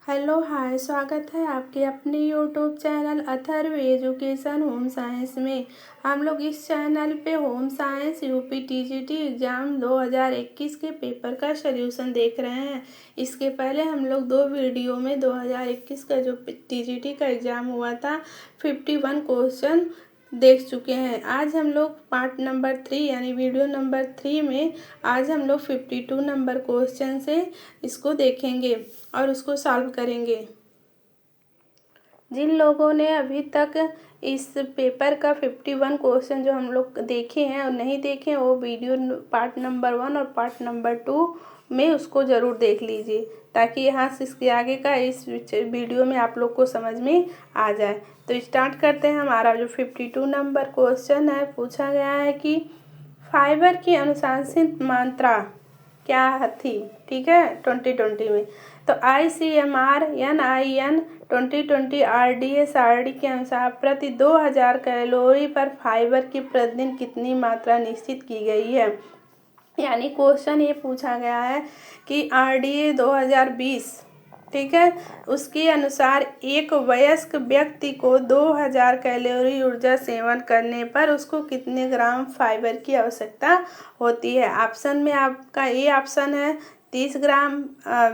Hello hi, स्वागत है आपके अपने YouTube channel Atharva education home science में। हम लोग इस चैनल पे home science UP TGT exam 2021 के पेपर का सॉल्यूशन देख रहे हैं। इसके पहले हम लोग दो वीडियो में 2021 का जो टीजीटी का एग्ज़ाम हुआ था 51 क्वेश्चन देख चुके हैं। आज हम लोग पार्ट नंबर 3 यानी वीडियो नंबर 3 में आज हम लोग 52 नंबर क्वेश्चन से इसको देखेंगे और उसको सॉल्व करेंगे। जिन लोगों ने अभी तक इस पेपर का 51 क्वेश्चन जो हम लोग देखे हैं और नहीं देखे हैं, वो वीडियो पार्ट नंबर 1 और पार्ट नंबर 2 में उसको ज़रूर देख लीजिए, ताकि यहाँ से इसके आगे का इस वीडियो में आप लोग को समझ में आ जाए। तो स्टार्ट करते हैं। हमारा जो 52 नंबर क्वेश्चन है, पूछा गया है कि फाइबर की अनुशंसित मात्रा क्या थी। ठीक है, 2020 में तो ICMR NIN 2020 RDS-RD के अनुसार प्रति 2000 कैलोरी पर फाइबर की प्रतिदिन कितनी मात्रा निश्चित की गई है। यानी क्वेश्चन ये पूछा गया है कि RDA 2020, ठीक है, उसके अनुसार एक वयस्क व्यक्ति को 2000 कैलोरी ऊर्जा सेवन करने पर उसको कितने ग्राम फाइबर की आवश्यकता होती है। ऑप्शन में आपका ए ऑप्शन है 30 ग्राम,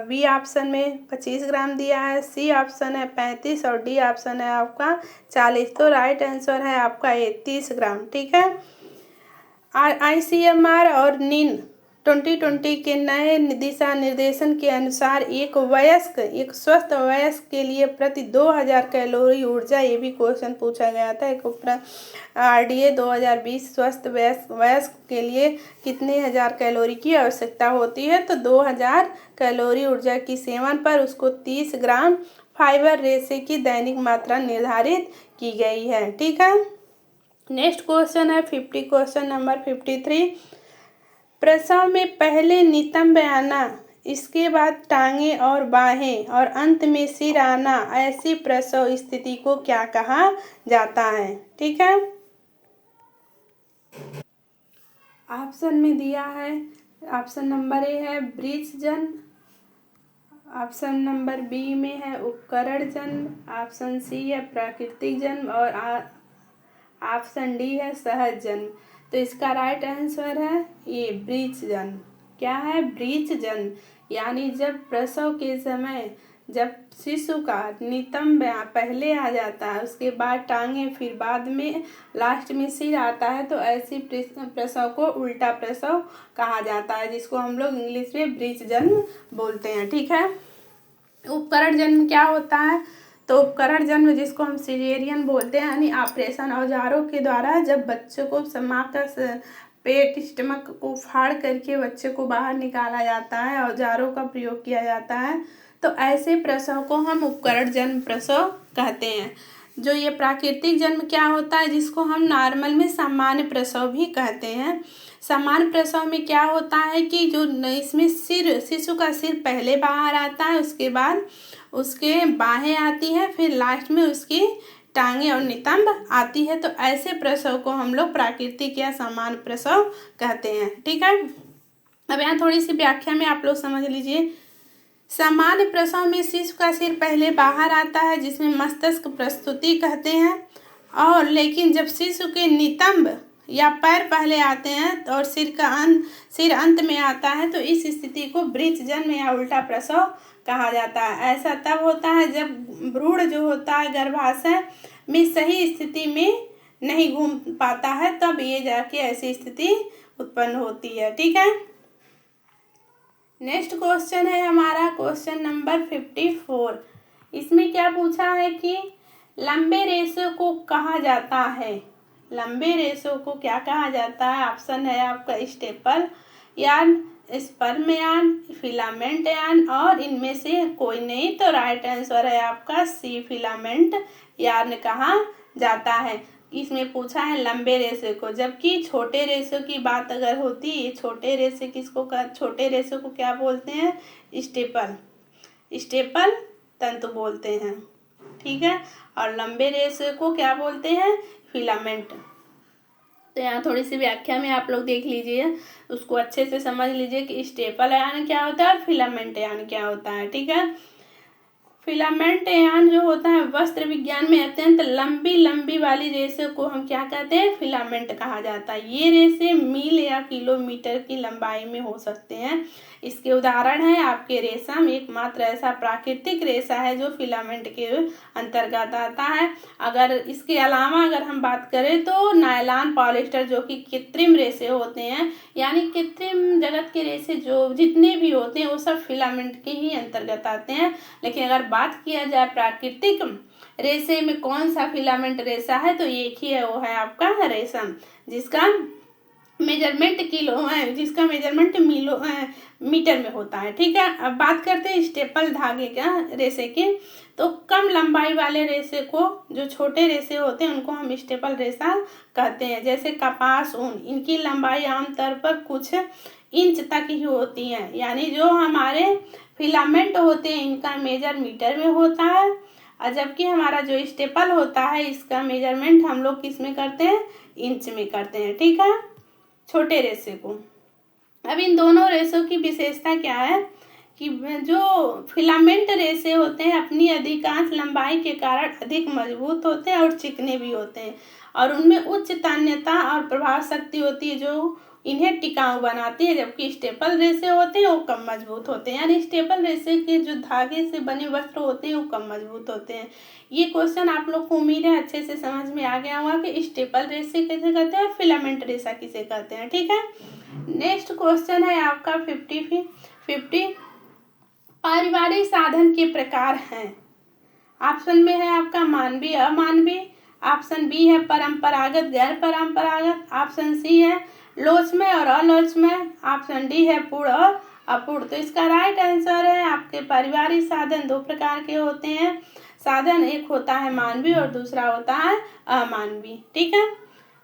बी ऑप्शन में 25 ग्राम दिया है, सी ऑप्शन है 35 और डी ऑप्शन है आपका 40। तो राइट आंसर है आपका ए 30 ग्राम। ठीक है। ICMR और NIN 2020 के नए दिशा निर्देशन के अनुसार एक स्वस्थ वयस्क के लिए प्रति 2000 कैलोरी ऊर्जा, ये भी क्वेश्चन पूछा गया था। एक RDA 2020 स्वस्थ वयस्क के लिए कितने हजार कैलोरी की आवश्यकता होती है। तो 2000 कैलोरी ऊर्जा की सेवन पर उसको 30 ग्राम फाइबर रेशे की दैनिक मात्रा निर्धारित की गई है। ठीक है। नेक्स्ट क्वेश्चन है क्वेश्चन नंबर 53। प्रसव में पहले नितंब आना, इसके बाद टांगे और बाहें और अंत में सिर आना, ऐसी प्रसव स्थिति को क्या कहा जाता है। ठीक है। ऑप्शन में दिया है, ऑप्शन नंबर ए है ब्रीच जन्म, ऑप्शन नंबर बी में है उपकरण जन्म, ऑप्शन सी है प्राकृतिक जन्म और ऑप्शन डी है सहज जन्म। तो इसका राइट आंसर है ये ब्रीच जन्म। क्या है? ब्रीच जन्म। यानी जब प्रसव के समय जब शिशु का नितंब पहले आ जाता है, उसके बाद टांगे, फिर बाद में लास्ट में सिर आता है, तो ऐसी प्रसव को उल्टा प्रसव कहा जाता है, जिसको हम लोग इंग्लिश में ब्रीच जन्म बोलते हैं। ठीक है। उपकरण जन्म क्या होता है? तो उपकरण जन्म जिसको हम सिजेरियन बोलते हैं, यानी ऑपरेशन औजारों के द्वारा जब बच्चे को माँ का पेट स्टमक को फाड़ करके बच्चे को बाहर निकाला जाता है, औजारों का प्रयोग किया जाता है, तो ऐसे प्रसव को हम उपकरण जन्म प्रसव कहते हैं। जो ये प्राकृतिक जन्म क्या होता है, जिसको हम नॉर्मल में सामान्य प्रसव भी कहते हैं। सामान्य प्रसव में क्या होता है कि जो इसमें शिशु का सिर पहले बाहर आता है, उसके बाद उसके बाहें आती है, फिर लास्ट में उसकी टांगे और नितंब आती है। तो ऐसे प्रसव को हम लोग प्राकृतिक या सामान्य प्रसव कहते हैं। ठीक है। अब यहाँ थोड़ी सी व्याख्या में आप लोग समझ लीजिए। सामान्य प्रसव में शिशु का सिर पहले बाहर आता है, जिसमें मस्तिष्क प्रस्तुति कहते हैं, और लेकिन जब शिशु के नितंब या पैर पहले आते हैं और सिर अंत में आता है, तो इस स्थिति को ब्रीच जन्म या उल्टा प्रसव कहा जाता है। ऐसा तब होता है जब भ्रूण जो होता है गर्भाशय में सही स्थिति में नहीं घूम पाता है, तब ये जाके ऐसी स्थिति उत्पन्न होती है। ठीक है। नेक्स्ट क्वेश्चन है हमारा क्वेश्चन नंबर 54। इसमें क्या पूछा है कि लंबे रेशे को कहा जाता है। लंबे रेशे को क्या कहा जाता है? ऑप्शन है आपका staple yarn, sperm yarn, filament yarn और इनमें से कोई नहीं। तो राइट आंसर है आपका सी, फिलामेंट यार्न कहा जाता है। इसमें पूछा है लंबे रेशे को, जबकि छोटे रेशे की बात अगर होती है, छोटे रेशे छोटे रेशे को क्या बोलते हैं? स्टेपल तंतु बोलते हैं। ठीक है। और लंबे रेशे को क्या बोलते हैं? फिलामेंट। तो यहाँ थोड़ी सी व्याख्या में आप लोग देख लीजिए, उसको अच्छे से समझ लीजिए कि स्टेपल यानी क्या होता है और फिलामेंट यानी क्या होता है। ठीक है। फिलामेंट यान जो होता है वस्त्र विज्ञान में अत्यंत लंबी लंबी वाली रेसे को हम क्या कहते हैं? फिलामेंट कहा जाता है। ये रेसे मील या किलोमीटर की लंबाई में हो सकते हैं। इसके उदाहरण है आपके रेशम, एकमात्र ऐसा प्राकृतिक रेशा है जो फिलामेंट के अंतर्गत आता है। अगर इसके अलावा अगर हम बात करें तो नायलॉन, पॉलिस्टर जो कि कृत्रिम रेशे होते हैं, यानी कृत्रिम जगत के रेशे जो जितने भी होते हैं वो सब फिलामेंट के ही अंतर्गत आते हैं। लेकिन अगर बात किया जाए प्राकृतिक रेशे में कौन सा फिलामेंट रेशा है, तो एक ही है, वो है आपका रेशम, जिसका मेजरमेंट किलो है, जिसका मेजरमेंट मीटर में होता है। ठीक है, अब बात करते हैं स्टेपल धागे का रेशे के। तो कम लंबाई वाले रेशे को, जो छोटे रेशे होते हैं उनको हम स्टेपल रेशा कहते हैं। जैसे कपास, ऊन, इनकी लंबाई आमतौर पर कुछ इंच तक ही होती है। यानी जो हमारे फिलामेंट होते हैं इनका मेजर मीटर में होता है, और जबकि हमारा जो स्टेपल होता है इसका मेजरमेंट हम लोग किस में करते हैं? इंच में करते हैं। ठीक है, छोटे रेशे को। अब इन दोनों रेशों की विशेषता क्या है कि जो फिलामेंट रेशे होते हैं अपनी अधिकांश लंबाई के कारण अधिक मजबूत होते हैं और चिकने भी होते हैं, और उनमें उच्च तन्यता और प्रभाव शक्ति होती है जो इन्हें टिकाऊ बनाती है। जबकि स्टेपल रेशे होते हैं वो कम मजबूत होते हैं, यानी स्टेपल रेशे के जो धागे से बने वस्त्र होते हैं वो कम मजबूत होते हैं। ये क्वेश्चन आप लोग को उम्मीद है अच्छे से समझ में आ गया होगा कि स्टेपल रेशे किसे कहते हैं और फिलामेंट रेशा किसे कहते हैं। ठीक है, नेक्स्ट क्वेश्चन है आपका 50 पारिवारिक साधन के प्रकार हैं। ऑप्शन में है आपका मानवीय, अमानवीय। ऑप्शन बी है परंपरागत, गैर परंपरागत। ऑप्शन सी है लोचमय और अलोचमय। ऑप्शन डी है पूर्ण और अपूर्ण। तो इसका राइट आंसर है आपके पारिवारिक साधन दो प्रकार के होते हैं साधन, एक होता है मानवीय और दूसरा होता है अमानवीय। ठीक है,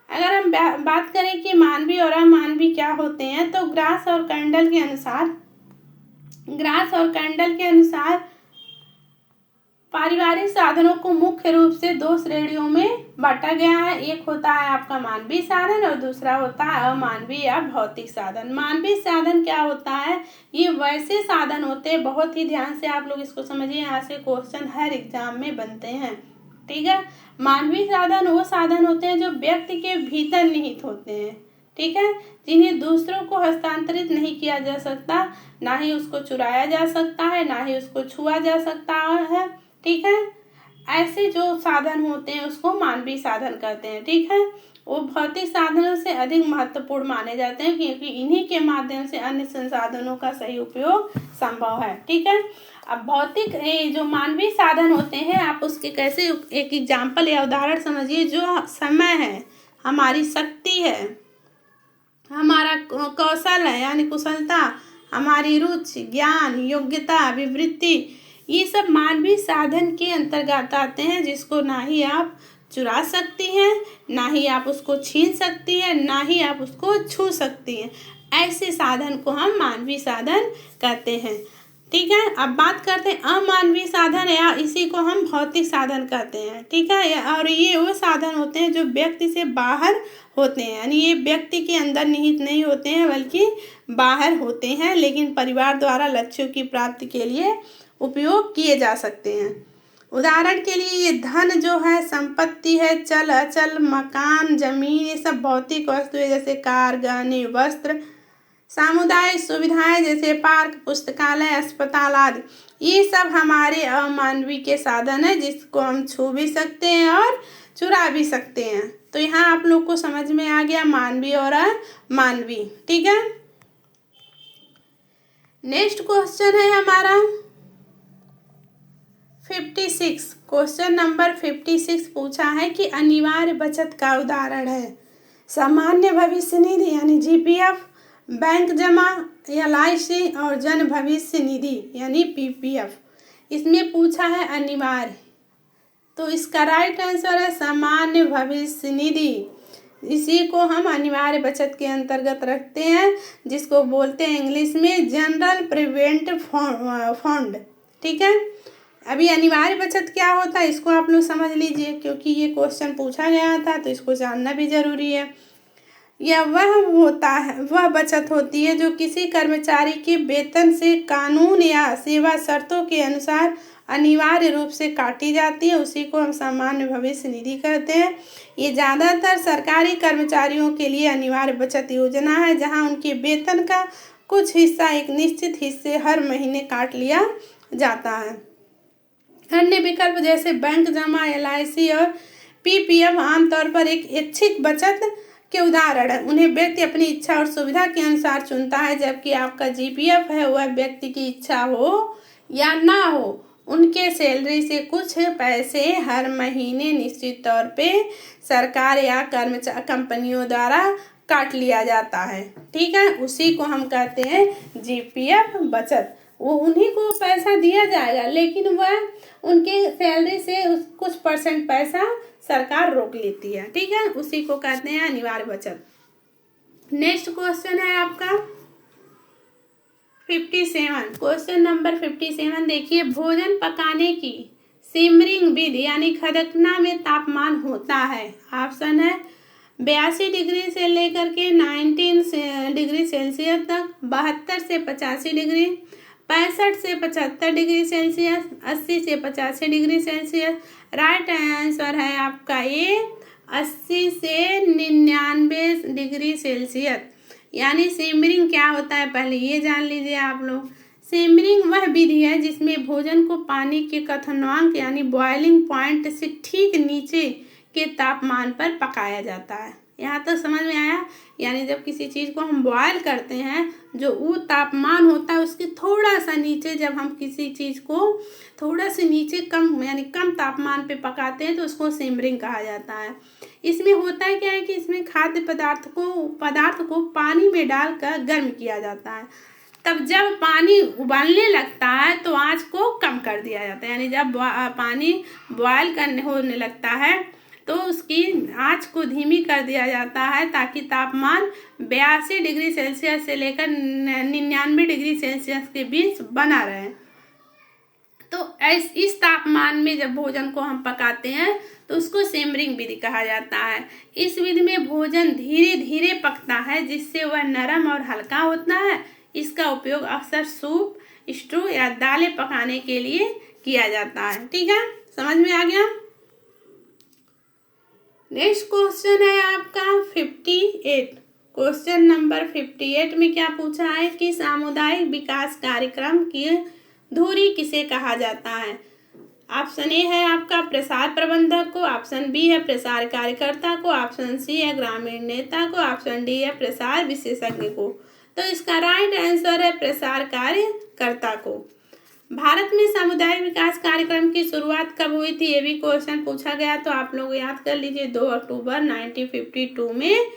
अगर हम बात करें कि मानवीय और अमानवीय क्या होते हैं, तो ग्रास और कैंडल के अनुसार पारिवारिक साधनों को मुख्य रूप से दो श्रेणियों में बांटा गया है। एक होता है आपका मानवीय साधन और दूसरा होता है अमानवीय या भौतिक साधन। मानवीय साधन क्या होता है? ये वैसे साधन होते हैं, बहुत ही ध्यान से आप लोग इसको समझिए, यहाँ से क्वेश्चन हर एग्जाम में बनते हैं। ठीक है, मानवीय साधन वो साधन होते हैं जो व्यक्ति के भीतर निहित होते हैं। ठीक है, जिन्हें दूसरों को हस्तांतरित नहीं किया जा सकता, ना ही उसको चुराया जा सकता है, ना ही उसको छुआ जा सकता है। ठीक है, ऐसे जो साधन होते हैं उसको मानवीय साधन कहते हैं। ठीक है, वो भौतिक साधनों से अधिक महत्वपूर्ण माने जाते हैं क्योंकि इन्हीं के माध्यम से अन्य संसाधनों का सही उपयोग संभव है। ठीक है, अब भौतिक जो मानवीय साधन होते हैं आप उसके कैसे एक एग्जाम्पल या उदाहरण समझिए। जो समय है, हमारी शक्ति है, हमारा कौशल है यानी कुशलता, हमारी रुचि, ज्ञान, योग्यता, विवृत्ति, ये सब मानवीय साधन के अंतर्गत आते हैं, जिसको ना ही आप चुरा सकती हैं, ना ही आप उसको छीन सकती हैं, ना ही आप उसको छू सकती हैं। ऐसे साधन को हम मानवीय साधन कहते हैं। ठीक है, अब बात करते हैं अमानवीय साधन, या इसी को हम भौतिक साधन कहते हैं। ठीक है, और ये वो साधन होते हैं जो व्यक्ति से बाहर होते हैं, यानी ये व्यक्ति के अंदर निहित नहीं होते हैं बल्कि बाहर होते हैं, लेकिन परिवार द्वारा लक्ष्यों की प्राप्ति के लिए उपयोग किए जा सकते हैं। उदाहरण के लिए ये धन जो है, संपत्ति है, चल अचल, मकान, जमीन, ये सब भौतिक वस्तुएं जैसे कार, गहने, वस्त्र, सामुदायिक सुविधाएं जैसे पार्क, पुस्तकालय, अस्पताल आदि, ये सब हमारे अमानवीय के साधन है, जिसको हम छू भी सकते हैं और चुरा भी सकते हैं। तो यहाँ आप लोग को समझ में आ गया मानवीय और अमानवीय। ठीक है, नेक्स्ट क्वेश्चन है हमारा 56। क्वेश्चन नंबर 56 पूछा है कि अनिवार्य बचत का उदाहरण है सामान्य भविष्य निधि यानी जीपीएफ, बैंक जमा, एलआईसी और जन भविष्य निधि यानी पीपीएफ। इसमें पूछा है अनिवार्य, तो इसका राइट आंसर है सामान्य भविष्य निधि। इसी को हम अनिवार्य बचत के अंतर्गत रखते हैं, जिसको बोलते हैं इंग्लिश में जनरल प्रिवेंट फंड। ठीक है, अभी अनिवार्य बचत क्या होता है इसको आप लोग समझ लीजिए, क्योंकि ये क्वेश्चन पूछा गया था तो इसको जानना भी जरूरी है। यह वह बचत होती है जो किसी कर्मचारी के वेतन से कानून या सेवा शर्तों के अनुसार अनिवार्य रूप से काटी जाती है, उसी को हम सामान्य भविष्य निधि कहते हैं। ये ज़्यादातर सरकारी कर्मचारियों के लिए अनिवार्य बचत योजना है, जहां उनके वेतन का कुछ हिस्सा एक निश्चित हिस्से हर महीने काट लिया जाता है। अन्य विकल्प जैसे बैंक जमा, LIC और PPF आमतौर पर एक ऐच्छिक बचत के उदाहरण है। उन्हें व्यक्ति अपनी इच्छा और सुविधा के अनुसार चुनता है, जबकि आपका GPF है वह व्यक्ति की इच्छा हो या ना हो, उनके सैलरी से कुछ पैसे हर महीने निश्चित तौर पे सरकार या कर्मचारी कंपनियों द्वारा काट लिया जाता है। ठीक है, उसी को हम कहते हैं GPF बचत। वो उन्हीं को पैसा दिया जाएगा, लेकिन वह उनके सैलरी से कुछ % पैसा सरकार रोक लेती है। ठीक है, उसी को कहते हैं अनिवार्य बचत। नेक्स्ट क्वेश्चन है आपका 57। क्वेश्चन नंबर 57 देखिए, भोजन पकाने की सिमरिंग विधि यानी खदकना में तापमान होता है। ऑप्शन है 82 डिग्री से लेकर के 19 डिग्री सेल्सियस तक, 72 से 85 डिग्री, 65 से 75 डिग्री सेल्सियस, 80 से 85 डिग्री सेल्सियस। राइट आंसर है आपका ये 80 से 99 डिग्री सेल्सियस। यानी सिमरिंग क्या होता है पहले ये जान लीजिए आप लोग। सिमरिंग वह विधि है जिसमें भोजन को पानी के क्वथनांक यानी बॉइलिंग पॉइंट से ठीक नीचे के तापमान पर पकाया जाता है। यहाँ तक समझ में आया? यानी जब किसी चीज़ को हम बॉयल करते हैं, जो वो तापमान होता है उसके थोड़ा सा नीचे, जब हम किसी चीज़ को थोड़ा से नीचे कम यानी कम तापमान पे पकाते हैं तो उसको सिमरिंग कहा जाता है। इसमें होता है क्या है कि इसमें खाद्य पदार्थ को पानी में डालकर गर्म किया जाता है। तब जब पानी उबालने लगता है तो आँच को कम कर दिया जाता है। यानी जब पानी बॉयल करने होने लगता है तो उसकी आँच को धीमी कर दिया जाता है, ताकि तापमान 82 डिग्री सेल्सियस से लेकर 99 डिग्री सेल्सियस के बीच बना रहे। तो इस तापमान में जब भोजन को हम पकाते हैं तो उसको सिमरिंग विधि कहा जाता है। इस विधि में भोजन धीरे धीरे पकता है, जिससे वह नरम और हल्का होता है। इसका उपयोग अक्सर सूप, स्टू या दालें पकाने के लिए किया जाता है। ठीक है, समझ में आ गया? नेक्स्ट क्वेश्चन है आपका 58। क्वेश्चन नंबर 58 में क्या पूछा है कि सामुदायिक विकास कार्यक्रम की धुरी किसे कहा जाता है। ऑप्शन ए है आपका प्रसार प्रबंधक को, ऑप्शन बी है प्रसार कार्यकर्ता को, ऑप्शन सी है ग्रामीण नेता को, ऑप्शन डी है प्रसार विशेषज्ञ को। तो इसका राइट आंसर है प्रसार कार्यकर्ता को। भारत में सामुदायिक विकास कार्यक्रम की शुरुआत कब हुई थी, ये भी क्वेश्चन पूछा गया, तो आप लोग याद कर लीजिए 2 अक्टूबर 1952 में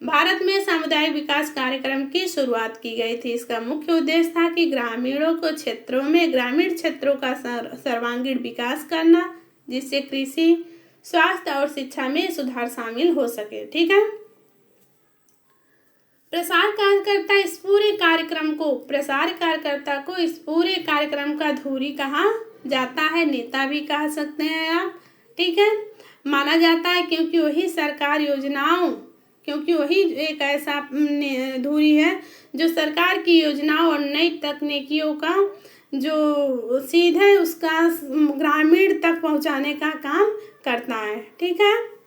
भारत में सामुदायिक विकास कार्यक्रम की शुरुआत की गई थी। इसका मुख्य उद्देश्य था कि ग्रामीण क्षेत्रों का सर्वांगीण विकास करना, जिससे कृषि, स्वास्थ्य और शिक्षा में सुधार शामिल हो सके। ठीक है, प्रसार कार्यकर्ता इस पूरे कार्यक्रम का धुरी कहा जाता है, नेता भी कह सकते हैं आप। ठीक है, माना जाता है क्योंकि वही एक ऐसा धुरी है जो सरकार की योजनाओं और नई तकनीकियों का जो सीधे उसका ग्रामीण तक पहुंचाने का काम करता है। ठीक है,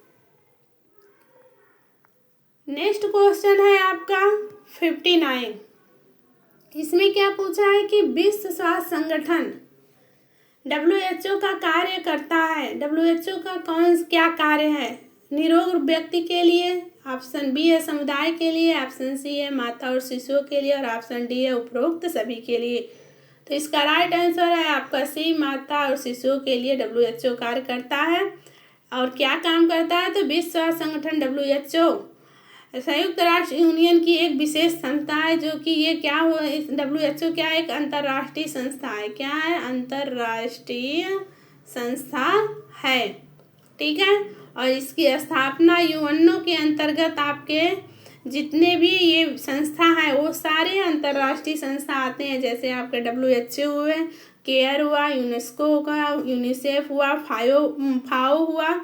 नेक्स्ट क्वेश्चन है आपका 59। इसमें क्या पूछा है कि विश्व स्वास्थ्य संगठन WHO का कार्य करता है। WHO का क्या कार्य है? निरोग व्यक्ति के लिए, ऑप्शन बी है समुदाय के लिए, ऑप्शन सी है माता और शिशुओं के लिए और ऑप्शन डी है उपरोक्त सभी के लिए। तो इसका राइट आंसर है आपका सी, माता और शिशुओं के लिए WHO कार्य करता है। और क्या काम करता है? तो विश्व स्वास्थ्य संगठन WHO संयुक्त राष्ट्र यूनियन की एक विशेष संस्था है, जो कि ये क्या हुआ, WHO क्या एक अंतर्राष्ट्रीय संस्था है। क्या है? अंतर्राष्ट्रीय संस्था है। ठीक है, और इसकी स्थापना यूएनओ के अंतर्गत आपके जितने भी ये संस्था है वो सारे अंतर्राष्ट्रीय संस्था आते हैं। जैसे आपके WHO हुए, केयर हुआ, यूनेस्को का, यूनिसेफ हुआ, फाओ हुआ।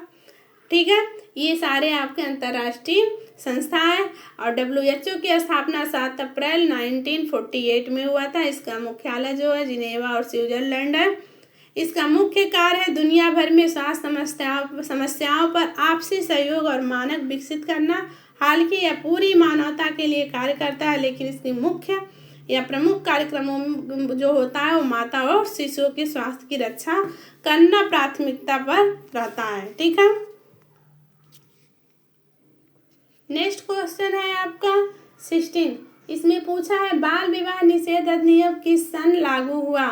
ठीक है, ये सारे आपके अंतर्राष्ट्रीय संस्था है। और WHO की स्थापना 7 अप्रैल 1948 में हुआ था। इसका मुख्यालय जो है जिनेवा और स्विट्जरलैंड है। इसका मुख्य कार्य है दुनिया भर में स्वास्थ्य समस्याओं पर आपसी सहयोग और मानक विकसित करना। हालांकि यह पूरी मानवता के लिए कार्य करता है, लेकिन इसकी मुख्य या प्रमुख कार्यक्रमों जो होता है वो माता और शिशुओं के स्वास्थ्य की रक्षा करना प्राथमिकता पर रहता है। ठीक है। नेक्स्ट क्वेश्चन है आपका 16। इसमें पूछा है बाल विवाह निषेध अधिनियम किस सन लागू हुआ।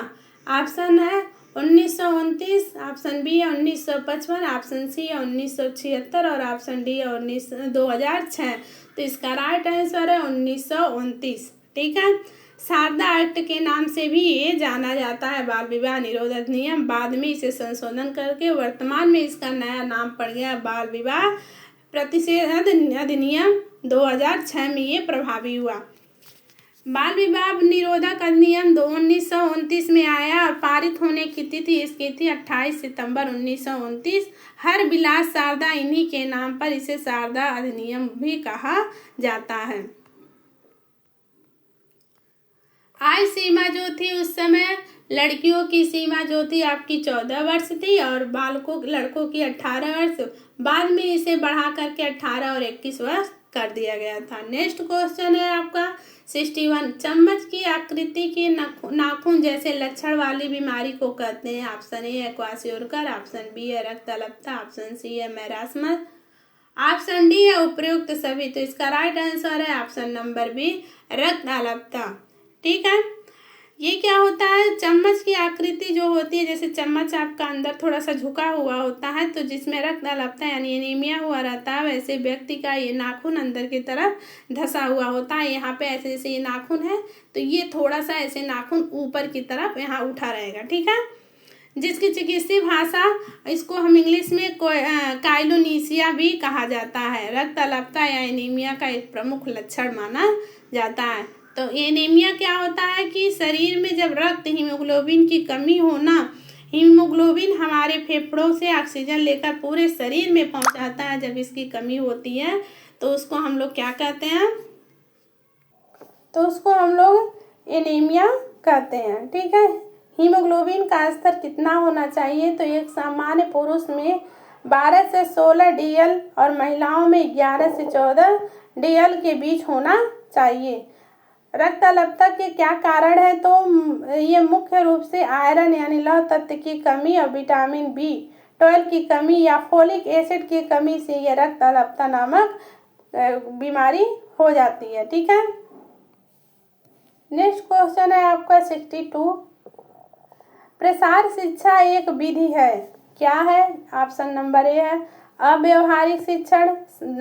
ऑप्शन है 1929, ऑप्शन बी है 1955, ऑप्शन सी है 1976 और ऑप्शन डी है 2006। तो इसका राइट आंसर है 1929। ठीक है। शारदा एक्ट के नाम से भी ये जाना जाता है, बाल विवाह निरोध अधिनियम। बाद में इसे संशोधन करके वर्तमान में इसका नया नाम पड़ गया बाल विवाह प्रतिषेध अधिनियम। 2006 में ये प्रभावी हुआ। बाल विवाह निरोधक अधिनियम 1929 में आया और पारित होने की तिथि इसकी थी 28 सितंबर 1929। हर विलास शारदा इन्हीं के नाम पर इसे शारदा अधिनियम भी कहा जाता है। आयु सीमा जो थी उस समय लड़कियों की सीमा जो थी आपकी 14 वर्ष थी और लड़कों की 18 वर्ष। बाद में इसे बढ़ा करके 18 और 21 वर्ष कर दिया गया था। नेक्स्ट क्वेश्चन है आपका 61। चम्मच की आकृति के नाखून जैसे लक्षण वाली बीमारी को कहते हैं। ऑप्शन ए है क्वाशियोरकर, ऑप्शन बी है रक्त अल्पता, ऑप्शन सी है मैरास्मस, ऑप्शन डी है उपयुक्त सभी। तो इसका राइट आंसर है ऑप्शन नंबर बी रक्त अल्पता। ठीक है। ये क्या होता है, चम्मच की आकृति जो होती है, जैसे चम्मच आपका अंदर थोड़ा सा झुका हुआ होता है तो जिसमें रक्त अल्पता यानी एनीमिया हुआ रहता है, वैसे व्यक्ति का ये नाखून अंदर की तरफ धंसा हुआ होता है। यहाँ पे ऐसे जैसे ये नाखून है तो ये थोड़ा सा ऐसे नाखून ऊपर की तरफ यहाँ उठा रहेगा। ठीक है। जिसकी चिकित्सीय भाषा इसको हम इंग्लिश में काइलोनीसिया भी कहा जाता है। रक्त अल्पता या एनीमिया का एक प्रमुख लक्षण माना जाता है। तो एनीमिया क्या होता है कि शरीर में जब रक्त हीमोग्लोबिन की कमी होना, हीमोग्लोबिन हमारे फेफड़ों से ऑक्सीजन लेकर पूरे शरीर में पहुंचाता है। जब इसकी कमी होती है तो उसको हम लोग क्या कहते हैं, तो उसको हम लोग एनीमिया कहते हैं। ठीक है। हीमोग्लोबिन का स्तर कितना होना चाहिए, तो एक सामान्य पुरुष में 12 से 16 DL और महिलाओं में 11 से 14 DL के बीच होना चाहिए। रक्त अल्पता के क्या कारण है, तो ये मुख्य रूप से आयरन यानी लौह तत्व की कमी और विटामिन B12 की कमी या फोलिक एसिड की कमी से ये रक्त अल्पता नामक बीमारी हो जाती है। ठीक है। नेक्स्ट क्वेश्चन है आपका 62। प्रसार शिक्षा एक विधि है, क्या है। ऑप्शन नंबर ए है अव्यवहारिक शिक्षण,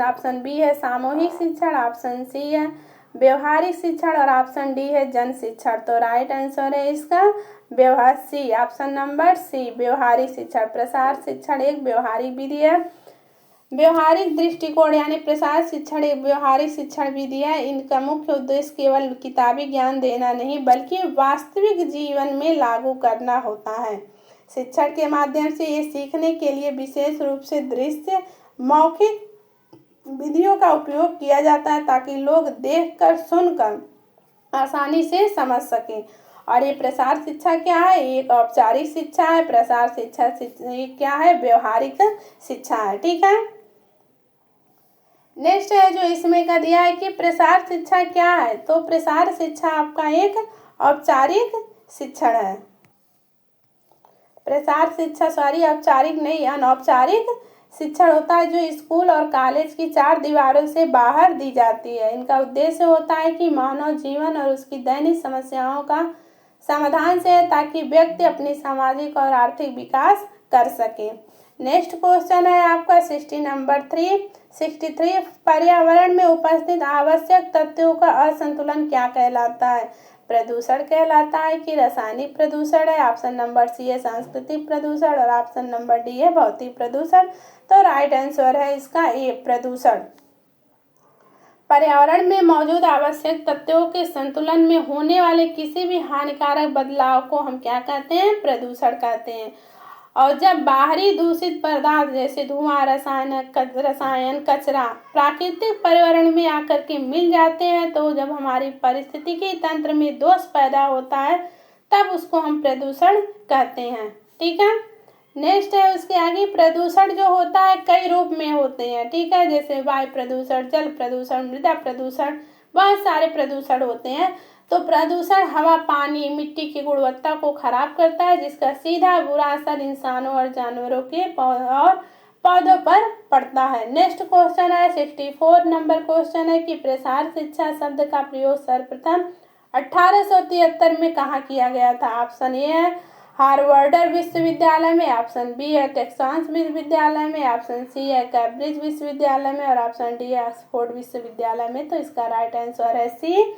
ऑप्शन बी है सामूहिक शिक्षण, ऑप्शन सी है व्यवहारिक शिक्षण और ऑप्शन डी है जन शिक्षण। तो राइट आंसर है इसका व्यवहार सी, ऑप्शन नंबर सी व्यवहारिक शिक्षण। प्रसार शिक्षण एक व्यवहारिक विधि है। व्यवहारिक दृष्टिकोण यानी प्रसार शिक्षण एक व्यवहारिक शिक्षण विधि है। इनका मुख्य उद्देश्य केवल किताबी ज्ञान देना नहीं बल्कि वास्तविक जीवन में लागू करना होता है। शिक्षण के माध्यम से ये सीखने के लिए विशेष रूप से दृश्य मौखिक विधियों का उपयोग किया जाता है ताकि लोग देखकर सुनकर आसानी से समझ सकें। और ये प्रसार शिक्षा क्या है, एक औपचारिक शिक्षा है। प्रसार शिक्षा क्या है, व्यवहारिक शिक्षा है। ठीक है। नेक्स्ट है जो इसमें का दिया है कि प्रसार शिक्षा क्या है, तो प्रसार शिक्षा आपका एक औपचारिक शिक्षण है। प्रसार शिक्षा औपचारिक नहीं अनौपचारिक शिक्षण होता है जो स्कूल और कॉलेज की 4 दीवारों से बाहर दी जाती है। इनका उद्देश्य होता है कि मानव जीवन और उसकी दैनिक समस्याओं का समाधान से है ताकि व्यक्ति अपनी सामाजिक और आर्थिक विकास कर सके। नेक्स्ट क्वेश्चन है आपका 63। पर्यावरण में उपस्थित आवश्यक तत्वों का असंतुलन क्या कहलाता है। प्रदूषण कहलाता है कि रासायनिक प्रदूषण है। ऑप्शन नंबर सी है सांस्कृतिक प्रदूषण और ऑप्शन नंबर डी है भौतिक प्रदूषण। तो राइट आंसर है इसका ए प्रदूषण। पर्यावरण में मौजूद आवश्यक तत्वों के संतुलन में होने वाले किसी भी हानिकारक बदलाव को हम क्या कहते हैं, प्रदूषण कहते हैं। और जब बाहरी दूषित पदार्थ जैसे धुआं, रसायन, कचरा प्राकृतिक पर्यावरण में आकर के मिल जाते हैं तो जब हमारी पारिस्थितिकी तंत्र में दोष पैदा होता है तब उसको हम प्रदूषण कहते हैं। ठीक है। नेक्स्ट है उसके आगे, प्रदूषण जो होता है कई रूप में होते हैं, ठीक है, जैसे वायु प्रदूषण, जल प्रदूषण, मृदा प्रदूषण, बहुत सारे प्रदूषण होते हैं। तो प्रदूषण हवा, पानी, मिट्टी की गुणवत्ता को खराब करता है, जिसका सीधा बुरा असर इंसानों और जानवरों के और पौधों पर पड़ता है। नेक्स्ट क्वेश्चन है 64 नंबर क्वेश्चन है कि प्रसार शिक्षा शब्द का प्रयोग सर्वप्रथम 1873 में कहाँ किया गया था। ऑप्शन ए है हार्वर्ड विश्वविद्यालय में, ऑप्शन बी है टेक्सास विश्वविद्यालय में, ऑप्शन सी है कैम्ब्रिज विश्वविद्यालय में और ऑप्शन डी है ऑक्सफोर्ड विश्वविद्यालय में। तो इसका राइट आंसर है सी,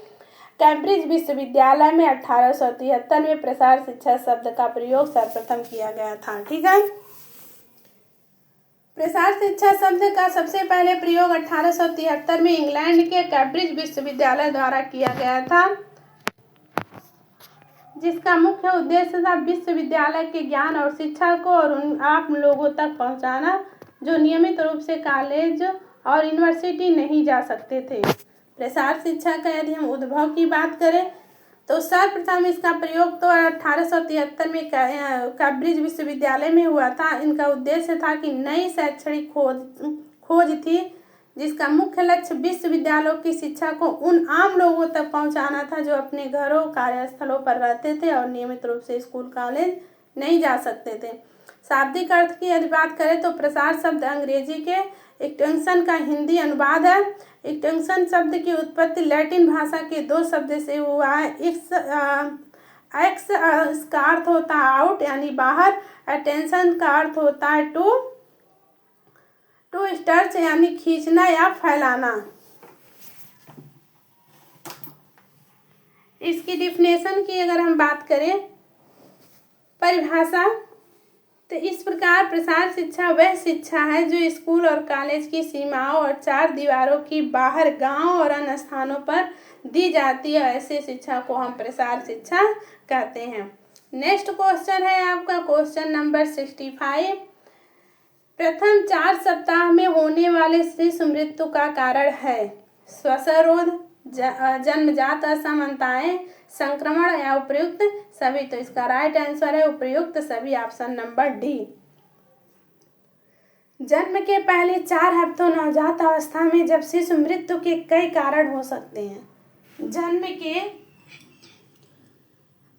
कैम्ब्रिज विश्वविद्यालय में 1873 में प्रसार शिक्षा शब्द का प्रयोग सर्वप्रथम किया गया था। ठीक है। प्रसार शिक्षा शब्द का सबसे पहले प्रयोग 1873 में इंग्लैंड के कैम्ब्रिज विश्वविद्यालय द्वारा किया गया था, जिसका मुख्य उद्देश्य था विश्वविद्यालय के ज्ञान और शिक्षा को और उन आम लोगों तक पहुंचाना जो नियमित रूप से कॉलेज और यूनिवर्सिटी नहीं जा सकते थे। प्रसार शिक्षा का यदि हम उद्भव की बात करें तो सर्वप्रथम इसका प्रयोग तो 1873 में कैम्ब्रिज विश्वविद्यालय में हुआ था। इनका उद्देश्य था कि नई शैक्षणिक खोज थी, जिसका मुख्य लक्ष्य विश्वविद्यालयों की शिक्षा को उन आम लोगों तक पहुंचाना था जो अपने घरों, कार्यस्थलों पर रहते थे और नियमित रूप से स्कूल, कॉलेज नहीं जा सकते थे। शाब्दिक अर्थ की यदि बात करें तो प्रसार शब्द अंग्रेजी के एक्सटेंशन का हिंदी अनुवाद है। एक्सटेंशन शब्द की उत्पत्ति लैटिन भाषा के दो शब्द से हुआ है। एक्स इसका अर्थ होता है आउट यानी बाहर, अटेंशन का अर्थ होता है टू स्टर्च यानी खींचना या फैलाना। इसकी डिफिनेशन की अगर हम बात करें, परिभाषा, तो इस प्रकार प्रसार शिक्षा वह शिक्षा है जो स्कूल और कॉलेज की सीमाओं और चार दीवारों की बाहर गांव और अन्य स्थानों पर दी जाती है। ऐसे शिक्षा को हम प्रसार शिक्षा कहते हैं। नेक्स्ट क्वेश्चन है आपका क्वेश्चन नंबर 65। प्रथम 4 सप्ताह में होने वाले शिशु मृत्यु का कारण है श्वासरोध, जन्मजात असमानताएं, संक्रमण या उपयुक्त सभी। तो इसका राइट आंसर है उपयुक्त सभी, ऑप्शन नंबर डी। जन्म के पहले 4 हफ्तों नवजात अवस्था में जब शिशु मृत्यु के कई कारण हो सकते हैं। जन्म के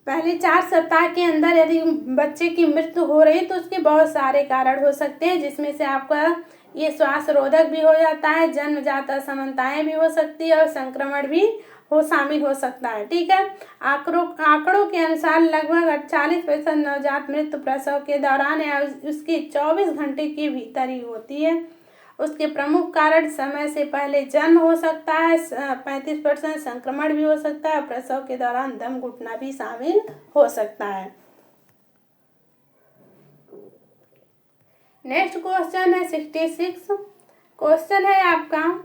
पहले 4 सप्ताह के अंदर यदि बच्चे की मृत्यु हो रही तो उसके बहुत सारे कारण हो सकते हैं, जिसमें से आपका ये श्वास रोधक भी हो जाता है, जन्मजात असमानताएं भी हो सकती है और संक्रमण भी शामिल हो सकता है। ठीक है। आंकड़ों के अनुसार लगभग 40% नवजात मृत्यु प्रसव के दौरान या उसके 24 घंटे के भीतर ही होती है। उसके प्रमुख कारण समय से पहले जन्म हो सकता है, 35% संक्रमण भी हो सकता है, प्रसव के दौरान दम घुटना भी शामिल हो सकता है। नेक्स्ट क्वेश्चन है 66। क्वेश्चन है आपका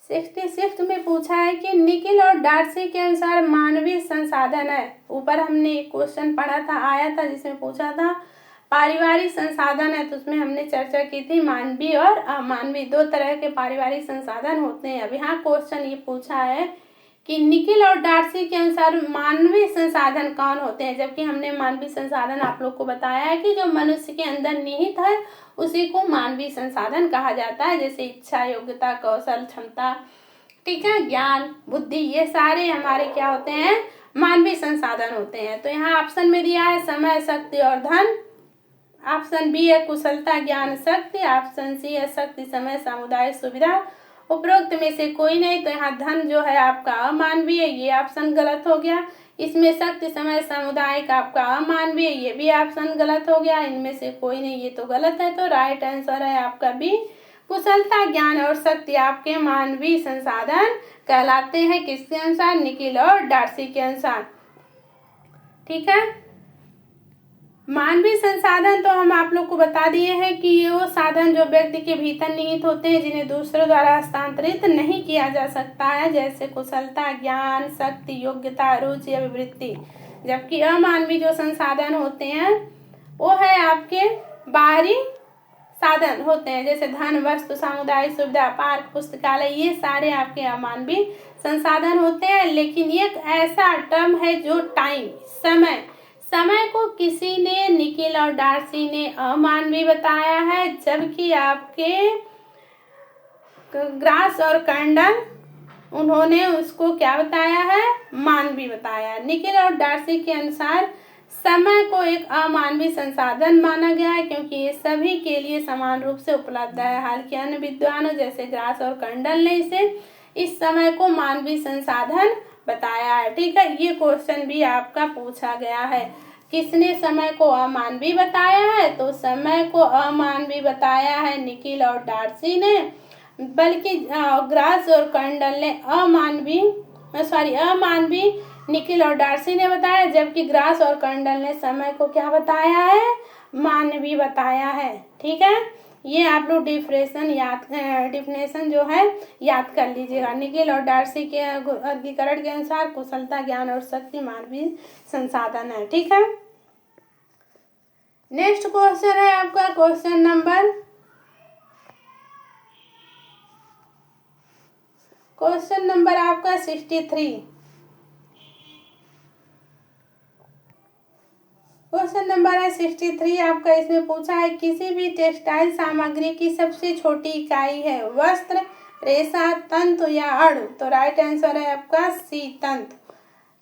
66 में पूछा है कि निकिल और डार्सी के अनुसार मानवीय संसाधन है। ऊपर हमने एक क्वेश्चन पढ़ा था, आया था, जिसमें पूछा था पारिवारिक संसाधन है, तो उसमें हमने चर्चा की थी मानवीय और अमानवीय, 2 तरह के पारिवारिक संसाधन होते हैं। अब यहाँ क्वेश्चन ये पूछा है कि निकिल और डार्सी के अनुसार मानवीय संसाधन कौन होते हैं, जबकि हमने मानवीय संसाधन आप लोग को बताया है कि जो मनुष्य के अंदर निहित है उसी को मानवीय संसाधन कहा जाता है, जैसे इच्छा, योग्यता, कौशल, क्षमता, ठीक है, ज्ञान, बुद्धि, ये सारे हमारे क्या होते हैं, मानवीय संसाधन होते हैं। तो यहाँ ऑप्शन में दिया है समय, शक्ति और धन। ऑप्शन बी है कुशलता, ज्ञान, शक्ति। ऑप्शन सी है शक्ति, समय, समुदाय, सुविधा। उपरोक्त में से कोई नहीं, तो यहाँ धन जो है आपका अमानवीय, ये ऑप्शन गलत हो गया। इसमें शक्ति, समय, समुदाय का आपका अमानवीय, ये भी ऑप्शन गलत हो गया। इनमें से कोई नहीं, ये तो गलत है। तो राइट आंसर है आपका बी, कुशलता, ज्ञान और शक्ति आपके मानवीय संसाधन कहलाते हैं। किसके अनुसार? निकिल और डार्सी के अनुसार। ठीक है। मानवीय संसाधन तो हम आप लोग को बता दिए हैं कि ये वो साधन जो व्यक्ति के भीतर निहित होते हैं, जिन्हें दूसरों द्वारा हस्तांतरित नहीं किया जा सकता है, जैसे कुशलता, ज्ञान, शक्ति, योग्यता, रुचि, अभिवृत्ति। जबकि अमानवीय जो संसाधन होते हैं वो है आपके बाहरी साधन होते हैं, जैसे धन, वस्तु, समुदाय, सुविधा, पार्क, पुस्तकालय, ये सारे आपके अमानवीय संसाधन होते हैं। लेकिन एक ऐसा टर्म है जो टाइम, समय समय को किसी ने, निकिल और डार्सी ने अमानवीय बताया है, जबकि आपके ग्रास और कर्नल उन्होंने उसको क्या बताया है, मानवीय बताया। निकिल और डार्सी के अनुसार समय को एक अमानवीय संसाधन माना गया है क्योंकि ये सभी के लिए समान रूप से उपलब्ध है। हालांकि अन्य विद्वानों जैसे ग्रास और कर्नल ने इस समय को मानवीय संसाधन बताया है। ठीक है, ये क्वेश्चन भी आपका पूछा गया है। किसने समय को अमानवीय बताया है? तो समय को अमानवीय बताया है निकिल और डार्सी ने, बल्कि ग्रास और कर्नल ने अमानवीय निकिल और डार्सी ने बताया, जबकि ग्रास और कर्नल ने समय को क्या बताया है, मानवीय बताया है। ठीक है, ये आप लोग डिफिनेशन जो है याद कर लीजिएगा। निकिल और डार्सी के वर्गीकरण के अनुसार कुशलता, ज्ञान और शक्ति मानवीय संसाधन है। ठीक है, नेक्स्ट क्वेश्चन है आपका क्वेश्चन नंबर आपका 63। क्वेश्चन नंबर है 63 आपका। इसमें पूछा है किसी भी टेक्सटाइल सामग्री की सबसे छोटी इकाई है वस्त्र, रेशा, तंतु या अण। तो राइट आंसर है आपका सी, तंतु।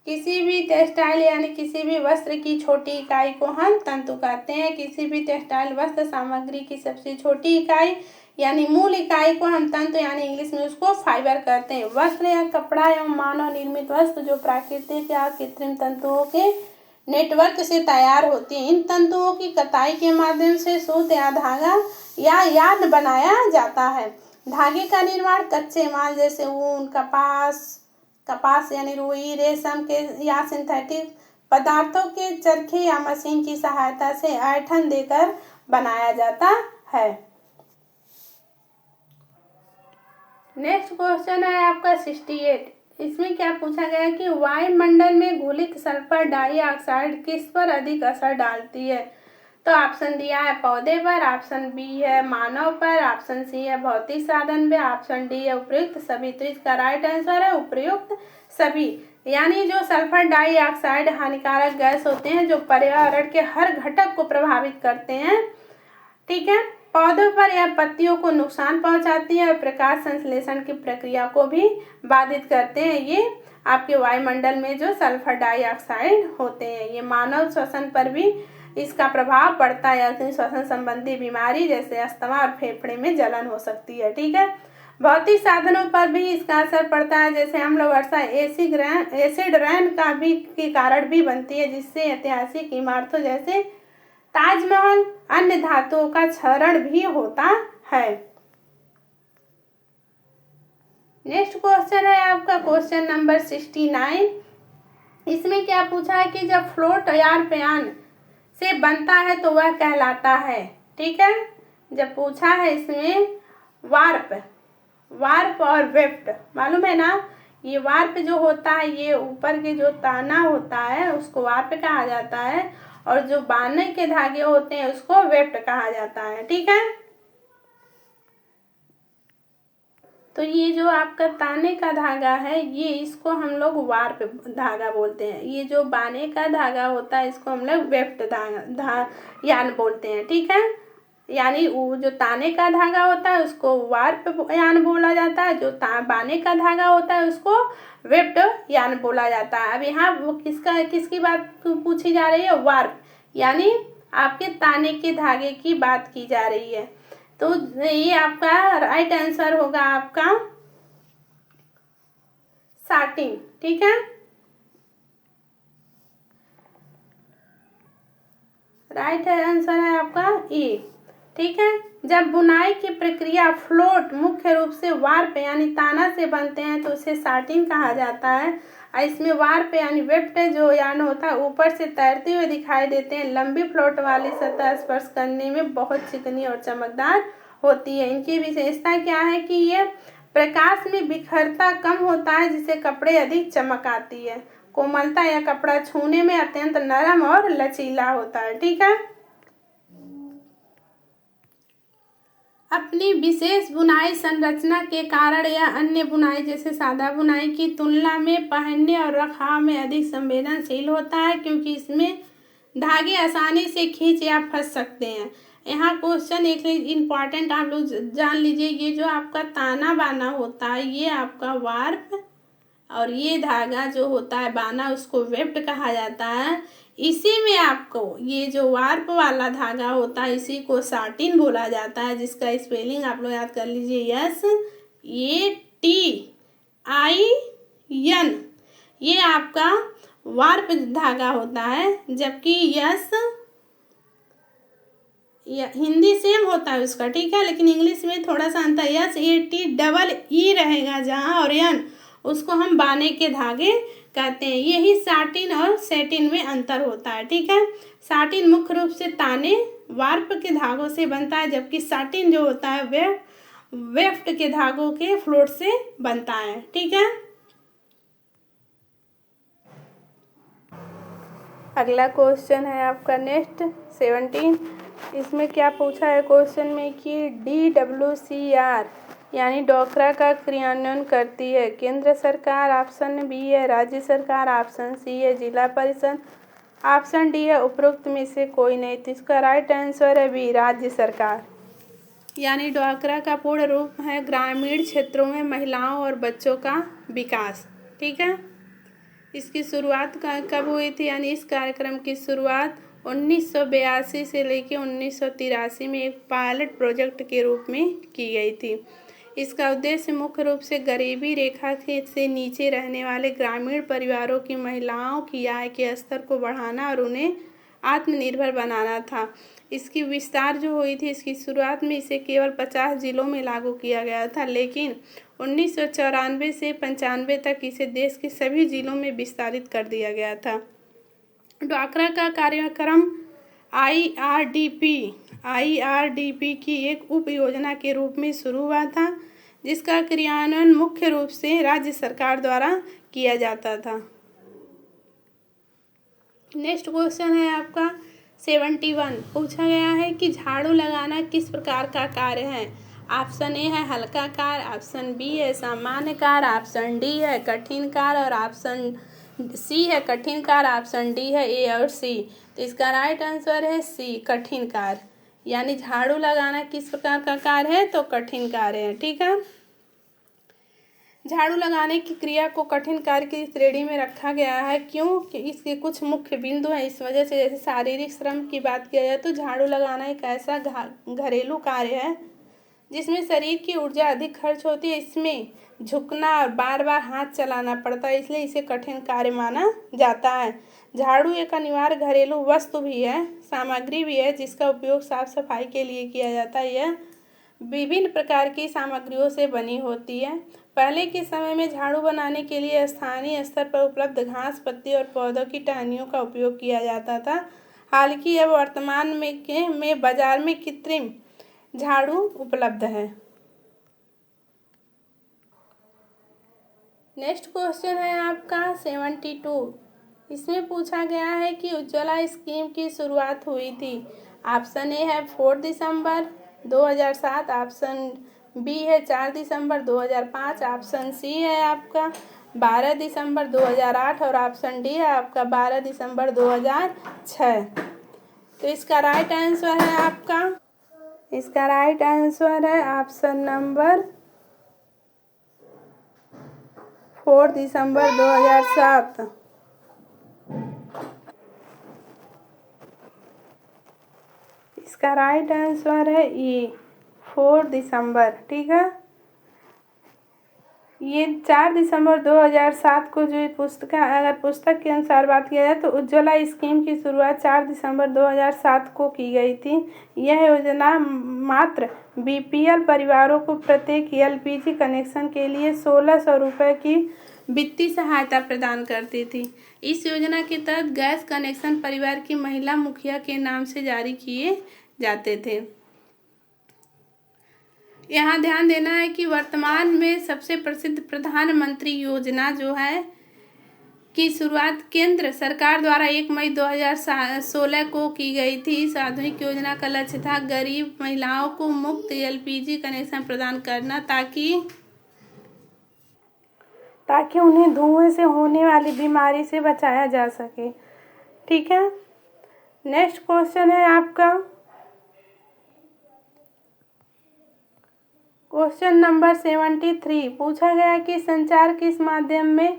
किसी भी टेक्सटाइल यानी किसी भी वस्त्र की छोटी इकाई को हम तंतु कहते हैं। किसी भी टेक्सटाइल वस्त्र सामग्री की सबसे छोटी इकाई यानी मूल इकाई को हम तंतु यानी इंग्लिश में उसको फाइबर कहते हैं। वस्त्र या कपड़ा एवं मानव निर्मित वस्तु जो प्राकृतिक या कृत्रिम तंतुओं के नेटवर्क से तैयार होती है। इन तंतुओं की कताई के माध्यम से सूत या धागा या यार्न बनाया जाता है। धागे का निर्माण कच्चे माल जैसे ऊन, कपास यानी रुई, रेशम के या सिंथेटिक पदार्थों के चरखे या मशीन की सहायता से ऐंठन देकर बनाया जाता है। नेक्स्ट क्वेश्चन है आपका 68। इसमें क्या पूछा गया कि वायुमंडल में घुलित सल्फर डाइऑक्साइड किस पर अधिक असर डालती है? तो ऑप्शन दिया है पौधे पर, ऑप्शन बी है मानव पर, ऑप्शन सी है भौतिक साधन पे, ऑप्शन डी है उपयुक्त सभी। तो इसका राइट आंसर है उपयुक्त सभी। यानी जो सल्फर डाइऑक्साइड हानिकारक गैस होते हैं जो पर्यावरण के हर घटक को प्रभावित करते हैं। ठीक है, पौधों पर या पत्तियों को नुकसान पहुंचाती है और प्रकाश संश्लेषण की प्रक्रिया को भी बाधित करते हैं। ये आपके वायुमंडल में जो सल्फर डाइऑक्साइड होते हैं, ये मानव श्वसन पर भी इसका प्रभाव पड़ता है। या श्वसन संबंधी बीमारी जैसे अस्थमा और फेफड़े में जलन हो सकती है। ठीक है, भौतिक साधनों पर भी इसका असर पड़ता है, जैसे अम्ल वर्षा एसिड रेन का भी के कारण भी बनती है, जिससे ऐतिहासिक इमारतों जैसे ताजमहल अन्य धातुओं का क्षरण भी होता है। नेक्स्ट क्वेश्चन है आपका क्वेश्चन नंबर 69। इसमें क्या पूछा है कि जब फ्लोट यान से बनता है तो वह कहलाता है। ठीक है, जब पूछा है इसमें वार्प और वेफ्ट, मालूम है ना। ये वार्प जो होता है ये ऊपर के जो ताना होता है उसको वार्प कहा जाता है, और जो बाने के धागे होते हैं उसको वेफ्ट कहा जाता है। ठीक है, तो ये जो आपका ताने का धागा है ये इसको हम लोग वार्प धागा बोलते हैं। ये जो बाने का धागा होता है इसको हम लोग वेफ्ट यान बोलते हैं। ठीक है, यानी वो जो ताने का धागा होता है उसको वार्प यान बोला जाता है, जो बाने का धागा होता है उसको वेफ्ट यान बोला जाता है। अब यहाँ किसकी बात पूछी जा रही है? वार्प, यानी आपके ताने के धागे की बात की जा रही है। तो ये आपका राइट आंसर होगा आपका साटिन। ठीक है, राइट आंसर है आपका ए। ठीक है, जब बुनाई की प्रक्रिया फ्लोट मुख्य रूप से वार्प यानी ताना से बनते हैं तो उसे साटिन कहा जाता है। इसमें वार्प यानी वेफ्ट जो यान होता है ऊपर से तैरते हुए दिखाई देते हैं। लंबी फ्लोट वाली सतह स्पर्श करने में बहुत चिकनी और चमकदार होती है। इनकी विशेषता क्या है कि ये प्रकाश में बिखरता कम होता है, जिससे कपड़े अधिक चमक आती है। कोमलता या कपड़ा छूने में अत्यंत नरम और लचीला होता है। ठीक है, अपनी विशेष बुनाई संरचना के कारण या अन्य बुनाई जैसे सादा बुनाई की तुलना में पहनने और रखाव में अधिक संवेदनशील होता है, क्योंकि इसमें धागे आसानी से खींच या फंस सकते हैं। यहाँ क्वेश्चन एक इम्पॉर्टेंट आप लोग जान लीजिए, ये जो आपका ताना बाना होता है ये आपका वार्प, और ये धागा जो होता है बाना उसको वेफ्ट कहा जाता है। इसी में आपको ये जो वार्प वाला धागा होता है इसी को साटिन बोला जाता है, जिसका स्पेलिंग आप लोग याद कर लीजिए, SATIN। ये आपका वार्प धागा होता है, जबकि हिंदी सेम होता है उसका, ठीक है, लेकिन इंग्लिश में थोड़ा सा अंतर, SATEE रहेगा जहाँ, और यन उसको हम बाने के धागे कहते हैं। यही साटिन और सेटिन में अंतर होता है, ठीक है। साटिन मुख्य रूप से ताने वार्प के धागों से बनता है, जबकि साटिन जो होता है वे वेफ्ट के धागों के फ्लोट से बनता है, ठीक है। अगला क्वेश्चन है आपका नेक्स्ट 17। इसमें क्या पूछा है क्वेश्चन में कि DWCR यानी डोकरा का क्रियान्वयन करती है केंद्र सरकार, ऑप्शन बी है राज्य सरकार, ऑप्शन सी है जिला परिषद, ऑप्शन डी है उपरोक्त में से कोई नहीं। तो इसका राइट आंसर है बी, राज्य सरकार। यानी डोकरा का पूर्ण रूप है ग्रामीण क्षेत्रों में महिलाओं और बच्चों का विकास, ठीक है। इसकी शुरुआत कब हुई थी, यानी इस कार्यक्रम की शुरुआत 1982 से लेकर 1983 में एक पायलट प्रोजेक्ट के रूप में की गई थी। इसका उद्देश्य मुख्य रूप से गरीबी रेखा से नीचे रहने वाले ग्रामीण परिवारों की महिलाओं की आय के स्तर को बढ़ाना और उन्हें आत्मनिर्भर बनाना था। इसकी विस्तार जो हुई थी, इसकी शुरुआत में इसे केवल 50 जिलों में लागू किया गया था, लेकिन 1994 से 95 तक इसे देश के सभी जिलों में विस्तारित कर दिया गया था। डोकरा का कार्यक्रम IRDP की एक उप योजना के रूप में शुरू हुआ था, जिसका क्रियान्वयन मुख्य रूप से राज्य सरकार द्वारा किया जाता था। नेक्स्ट क्वेश्चन है आपका 71। पूछा गया है कि झाड़ू लगाना किस प्रकार का कार्य है। ऑप्शन ए है हल्का कार्य, ऑप्शन बी है सामान्य कार्य, ऑप्शन डी है कठिन कार्य, और ऑप्शन सी है कठिन कार्य, ऑप्शन डी है ए और सी। तो इसका राइट आंसर है सी, कठिन कार्य। यानी झाड़ू लगाना किस प्रकार का कार्य है, तो कठिन कार्य है, ठीक है। झाड़ू लगाने की क्रिया को कठिन कार्य की श्रेणी में रखा गया है, क्योंकि इसके कुछ मुख्य बिंदु हैं। इस वजह से जैसे शारीरिक श्रम की बात किया जाए तो झाड़ू लगाना एक ऐसा घरेलू कार्य है जिसमें शरीर की ऊर्जा अधिक खर्च होती है। इसमें झुकना और बार बार हाथ चलाना पड़ता है, इसलिए इसे कठिन कार्य माना जाता है। झाड़ू एक अनिवार्य घरेलू वस्तु भी है, सामग्री भी है, जिसका उपयोग साफ सफाई के लिए किया जाता है। यह विभिन्न प्रकार की सामग्रियों से बनी होती है। पहले के समय में झाड़ू बनाने के लिए स्थानीय स्तर पर उपलब्ध घास, पत्ती और पौधों की टहनियों का उपयोग किया जाता था। हालांकि अब वर्तमान में बाजार में कृत्रिम झाड़ू उपलब्ध है। नेक्स्ट क्वेश्चन है आपका 72। इसमें पूछा गया है कि उज्ज्वला स्कीम की शुरुआत हुई थी। ऑप्शन ए है 4 दिसंबर 2007, ऑप्शन बी है 4 दिसंबर 2005, ऑप्शन सी है आपका 12 दिसंबर 2008, और ऑप्शन डी है आपका 12 दिसंबर 2006। तो इसका राइट आंसर है आपका, इसका राइट आंसर है ऑप्शन नंबर 4 दिसंबर 2007। इसका राइट आंसर है ई, 4 दिसंबर, ठीक है। ये 4 दिसंबर 2007 को जो पुस्तक, अगर पुस्तक के अनुसार बात किया जाए तो उज्ज्वला स्कीम की शुरुआत 4 दिसंबर 2007 को की गई थी। यह योजना मात्र BPL परिवारों को प्रत्येक LPG कनेक्शन के लिए 1600 रुपये की वित्तीय सहायता प्रदान करती थी। इस योजना के तहत गैस कनेक्शन परिवार की महिला मुखिया के नाम से जारी किए जाते थे। यहाँ ध्यान देना है कि वर्तमान में सबसे प्रसिद्ध प्रधानमंत्री योजना जो है की शुरुआत केंद्र सरकार द्वारा 1 मई 2016 को की गई थी। इस आधुनिक योजना का लक्ष्य था गरीब महिलाओं को मुफ्त LPG कनेक्शन प्रदान करना, ताकि उन्हें धुएं से होने वाली बीमारी से बचाया जा सके, ठीक है। नेक्स्ट क्वेश्चन है आपका क्वेश्चन नंबर 73। पूछा गया कि संचार किस माध्यम में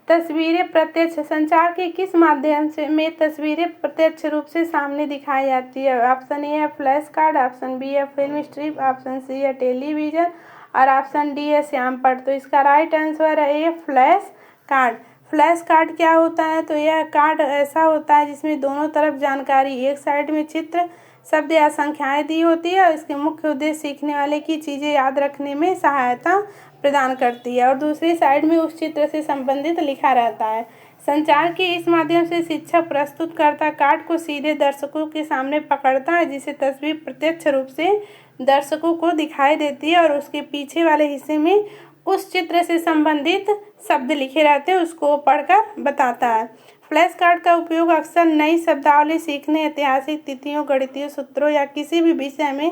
तस्वीरें प्रत्यक्ष संचार के किस माध्यम से में तस्वीरें प्रत्यक्ष रूप से सामने दिखाई जाती है। ऑप्शन ए है फ्लैश कार्ड, ऑप्शन बी है फिल्म स्ट्रिप, ऑप्शन सी है टेलीविजन और ऑप्शन डी है श्यामपट्ट। तो इसका राइट आंसर है ए फ्लैश कार्ड। फ्लैश कार्ड क्या होता है? तो यह कार्ड ऐसा होता है जिसमें दोनों तरफ जानकारी, एक साइड में चित्र, शब्द या संख्याएं दी होती है और इसके मुख्य उद्देश्य सीखने वाले की चीज़ें याद रखने में सहायता प्रदान करती है और दूसरी साइड में उस चित्र से संबंधित लिखा रहता है। संचार के इस माध्यम से शिक्षक प्रस्तुतकर्ता कार्ड को सीधे दर्शकों के सामने पकड़ता है, जिसे तस्वीर प्रत्यक्ष रूप से दर्शकों को दिखाई देती है और उसके पीछे वाले हिस्से में उस चित्र से संबंधित शब्द लिखे रहते हैं, उसको पढ़कर बताता है। फ्लैश कार्ड का उपयोग अक्सर नई शब्दावली सीखने, ऐतिहासिक तिथियों, गणितीय सूत्रों या किसी भी विषय में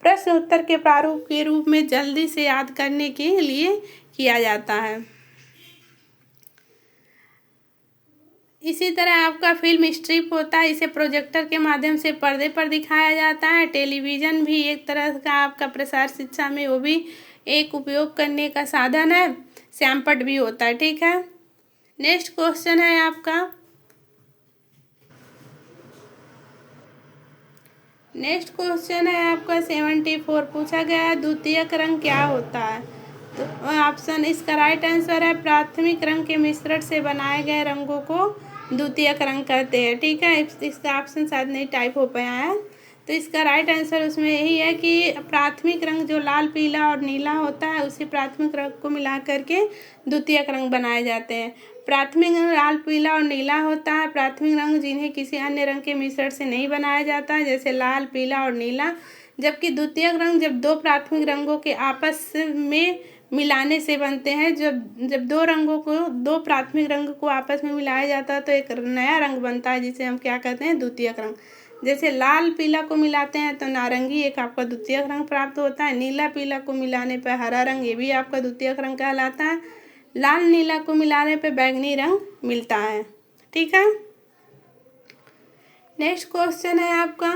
प्रश्न उत्तर के प्रारूप के रूप में जल्दी से याद करने के लिए किया जाता है। इसी तरह आपका फिल्म स्ट्रिप होता है, इसे प्रोजेक्टर के माध्यम से पर्दे पर दिखाया जाता है। टेलीविज़न भी एक तरह का आपका प्रसार शिक्षा में वो भी एक उपयोग करने का साधन है। श्यामपट्ट भी होता है, ठीक है। नेक्स्ट क्वेश्चन है आपका नेक्स्ट क्वेश्चन है आपका 74। पूछा गया है द्वितीयक रंग क्या होता है। तो ऑप्शन इसका राइट आंसर है प्राथमिक रंग के मिश्रण से बनाए गए रंगों को द्वितीयक रंग कहते हैं, ठीक है। इसका ऑप्शन शायद नहीं टाइप हो पाया है, तो इसका राइट आंसर उसमें यही है कि प्राथमिक रंग जो लाल, पीला और नीला होता है उसी प्राथमिक रंग को मिला करके द्वितीयक रंग बनाए जाते हैं। प्राथमिक रंग लाल, पीला और नीला होता है। प्राथमिक रंग जिन्हें किसी अन्य रंग के मिश्रण से नहीं बनाया जाता है, जैसे लाल, पीला और नीला। जबकि द्वितीयक रंग जब दो प्राथमिक रंगों के आपस में मिलाने से बनते हैं। जब दो प्राथमिक रंग को आपस में मिलाया जाता है तो एक नया रंग बनता है, जिसे हम क्या कहते हैं, द्वितीयक रंग। जैसे लाल पीला को मिलाते हैं तो नारंगी एक आपका द्वितीयक रंग प्राप्त होता है। नीला पीला को मिलाने पर हरा रंग, ये भी आपका द्वितीयक रंग कहलाता है। लाल नीला को मिलाने पर बैंगनी रंग मिलता है, ठीक है। नेक्स्ट क्वेश्चन है आपका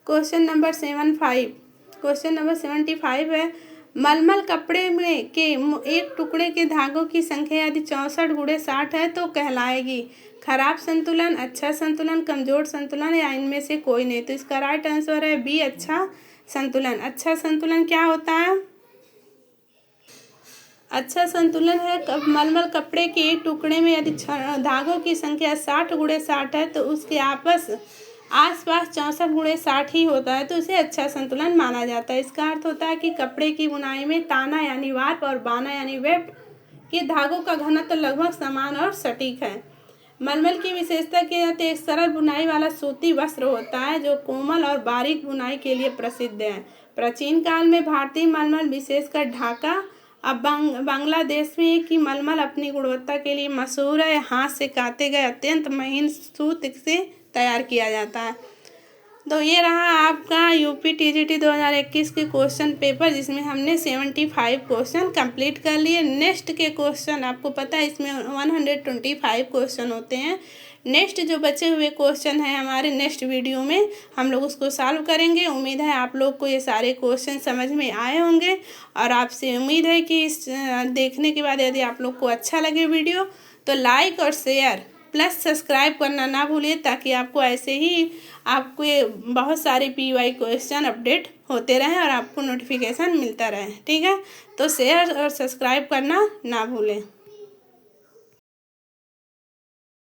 क्वेश्चन नंबर 75। क्वेश्चन नंबर 75 है मलमल कपड़े में के एक टुकड़े के धागों की संख्या यदि 64 × 60 है तो कहलाएगी खराब संतुलन, अच्छा संतुलन, कमजोर संतुलन या इनमें से कोई नहीं। तो इसका राइट आंसर है बी अच्छा संतुलन। अच्छा संतुलन क्या होता है? अच्छा संतुलन है मलमल कपड़े के एक टुकड़े में यदि धागों की संख्या 60 × 60 है तो उसके आसपास 64 × 60 ही होता है, तो इसे अच्छा संतुलन माना जाता है। इसका अर्थ होता है कि कपड़े की बुनाई में ताना यानी वार्प और बाना यानी वेफ्ट के धागों का घनत्व लगभग समान और सटीक है। मलमल की विशेषता के तहत एक सरल बुनाई वाला सूती वस्त्र होता है जो कोमल और बारीक बुनाई के लिए प्रसिद्ध है। प्राचीन काल में भारतीय मलमल विशेषकर ढाका अब बांग्लादेश में की मलमल अपनी गुणवत्ता के लिए मशहूर है। हाथ से काते गए अत्यंत महीन सूत से तैयार किया जाता है। तो ये रहा आपका यूपी टीजीटी 2021 के क्वेश्चन पेपर, जिसमें हमने 75 क्वेश्चन कंप्लीट कर लिए। नेक्स्ट के क्वेश्चन आपको पता है इसमें 125 क्वेश्चन होते हैं। नेक्स्ट जो बचे हुए क्वेश्चन हैं हमारे नेक्स्ट वीडियो में हम लोग उसको सॉल्व करेंगे। उम्मीद है आप लोग को ये सारे क्वेश्चन समझ में आए होंगे और आपसे उम्मीद है कि इस देखने के बाद यदि आप लोग को अच्छा लगे वीडियो तो लाइक और शेयर प्लस सब्सक्राइब करना ना भूलिए, ताकि आपको ऐसे ही आपको बहुत सारे PY क्वेश्चन अपडेट होते रहें और आपको नोटिफिकेशन मिलता रहे, ठीक है। तो शेयर और सब्सक्राइब करना ना भूलें।